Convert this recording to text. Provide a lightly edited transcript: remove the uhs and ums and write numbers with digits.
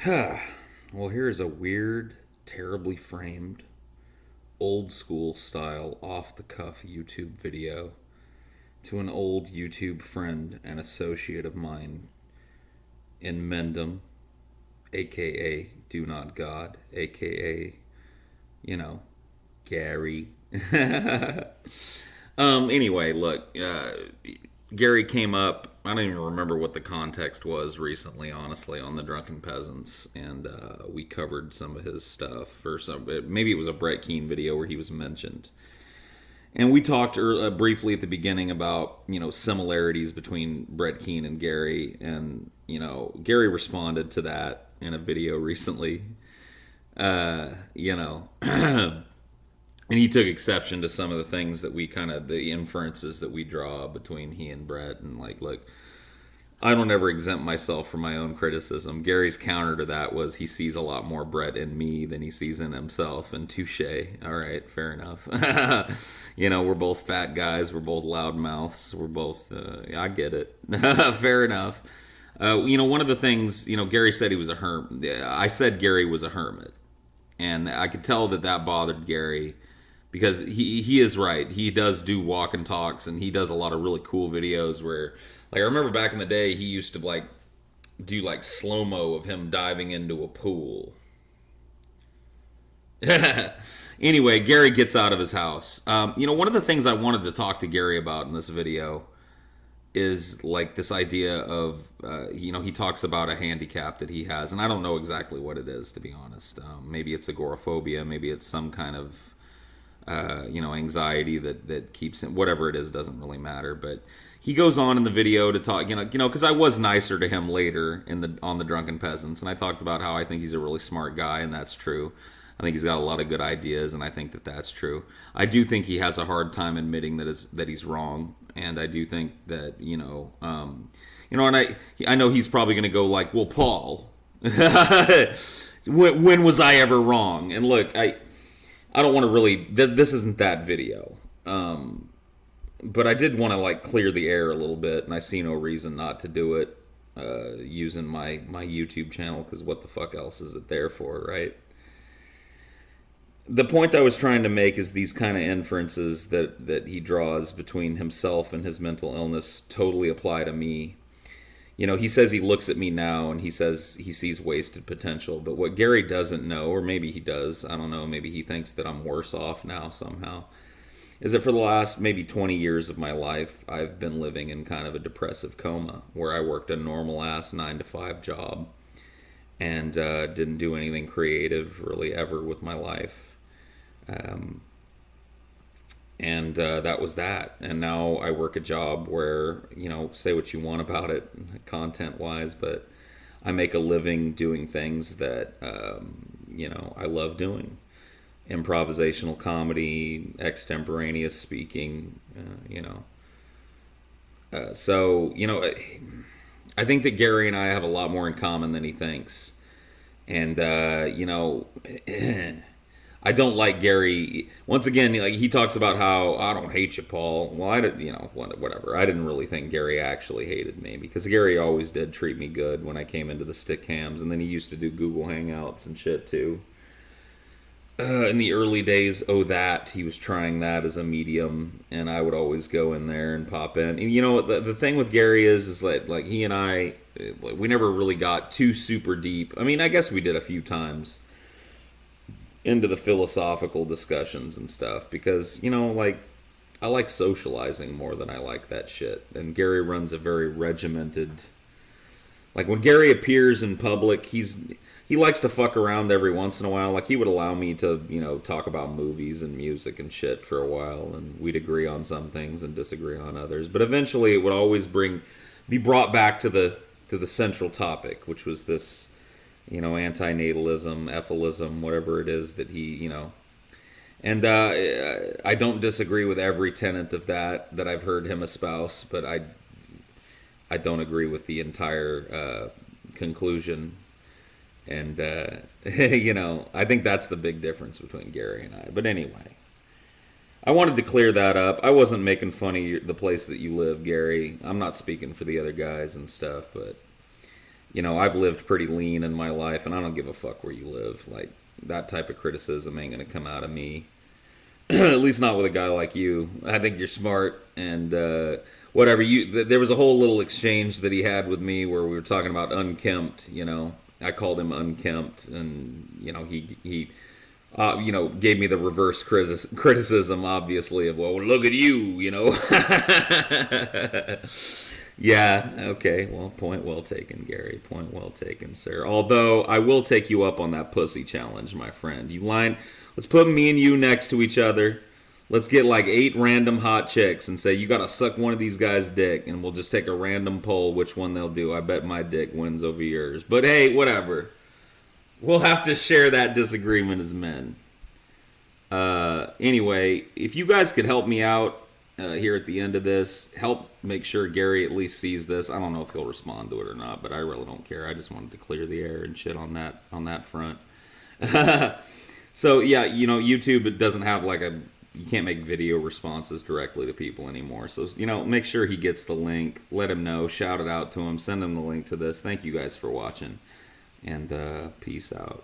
Well, here's a weird, terribly framed, old school style, off the cuff YouTube video to an old YouTube friend and associate of mine in Mendham, aka Do Not God, aka, you know, Gaaary. Anyway, look, Gaaary came up. I don't even remember what the context was recently, honestly, on the Drunken Peasants, and we covered some of his stuff, or maybe it was a Brett Keane video where he was mentioned, and we talked briefly at the beginning about similarities between Brett Keane and Gaaary, and Gaaary responded to that in a video recently, and he took exception to some of the things that the inferences that we draw between he and Brett. And like, look, I don't ever exempt myself from my own criticism. Gary's counter to that was he sees a lot more Brett in me than he sees in himself. And touche. All right, fair enough. We're both fat guys. We're both loud mouths. We're both, I get it. Fair enough. One of the things, Gaaary said he was a hermit. I said Gaaary was a hermit. And I could tell that bothered Gaaary. Because he is right. He does do walk and talks, and he does a lot of really cool videos where, like, I remember back in the day, he used to, do, slow-mo of him diving into a pool. Anyway, Gaaary gets out of his house. One of the things I wanted to talk to Gaaary about in this video is, this idea of, he talks about a handicap that he has, and I don't know exactly what it is, to be honest. Maybe it's agoraphobia, maybe it's some kind of anxiety that keeps him, whatever it is, doesn't really matter. But he goes on in the video to talk, because I was nicer to him later on the Drunken Peasants, and I talked about how I think he's a really smart guy, and that's true. I think he's got a lot of good ideas, and I think that's true. I do think he has a hard time admitting that he's wrong, and I do think that and I know he's probably going to go like, well, Paul, when was I ever wrong? And look, I don't want to really. This isn't that video, but I did want to clear the air a little bit, and I see no reason not to do it using my YouTube channel, because what the fuck else is it there for, right? The point I was trying to make is these kind of inferences that he draws between himself and his mental illness totally apply to me. He says he looks at me now and he says he sees wasted potential. But what Gaaary doesn't know, or maybe he does, I don't know, maybe he thinks that I'm worse off now somehow, is that for the last maybe 20 years of my life, I've been living in kind of a depressive coma where I worked a normal-ass 9-to-5 job and didn't do anything creative really ever with my life. And that was that. And now I work a job where, say what you want about it content-wise, but I make a living doing things that, I love doing. Improvisational comedy, extemporaneous speaking, So, I think that Gaaary and I have a lot more in common than he thinks. And, I don't like Gaaary. Once again, he talks about how I don't hate you, Paul. Well, I didn't, whatever. I didn't really think Gaaary actually hated me, because Gaaary always did treat me good when I came into the stick cams, and then he used to do Google Hangouts and shit too. In the early days, he was trying that as a medium, and I would always go in there and pop in. And the thing with Gaaary is that he and I, we never really got too super deep. I mean, I guess we did a few times into the philosophical discussions and stuff, because I like socializing more than I like that shit. And Gaaary runs a very regimented, when Gaaary appears in public, he likes to fuck around every once in a while. He would allow me to talk about movies and music and shit for a while, and we'd agree on some things and disagree on others, but eventually it would always be brought back to the central topic, which was this antinatalism, ephilism, whatever it is that he, And I don't disagree with every tenet of that I've heard him espouse, but I don't agree with the entire conclusion. And, I think that's the big difference between Gaaary and I. But anyway, I wanted to clear that up. I wasn't making fun of the place that you live, Gaaary. I'm not speaking for the other guys and stuff, but I've lived pretty lean in my life, and I don't give a fuck where you live. Like, that type of criticism ain't gonna come out of me. At least not with a guy like you. I think you're smart, and whatever. There was a whole little exchange that he had with me where we were talking about unkempt. I called him unkempt, and he gave me the reverse criticism, obviously, of, well, look at you. Yeah, okay. Well, point well taken, Gary. Point well taken, sir. Although, I will take you up on that pussy challenge, my friend. Let's put me and you next to each other. Let's get like 8 random hot chicks and say, you gotta suck one of these guys' dick, and we'll just take a random poll which one they'll do. I bet my dick wins over yours. But hey, whatever. We'll have to share that disagreement as men. Anyway, if you guys could help me out here at the end of this, help make sure Gaaary at least sees this. I don't know if he'll respond to it or not, but I really don't care. I just wanted to clear the air and shit on that front. So yeah, YouTube, it doesn't have you can't make video responses directly to people anymore. So make sure he gets the link. Let him know. Shout it out to him. Send him the link to this. Thank you guys for watching, and peace out.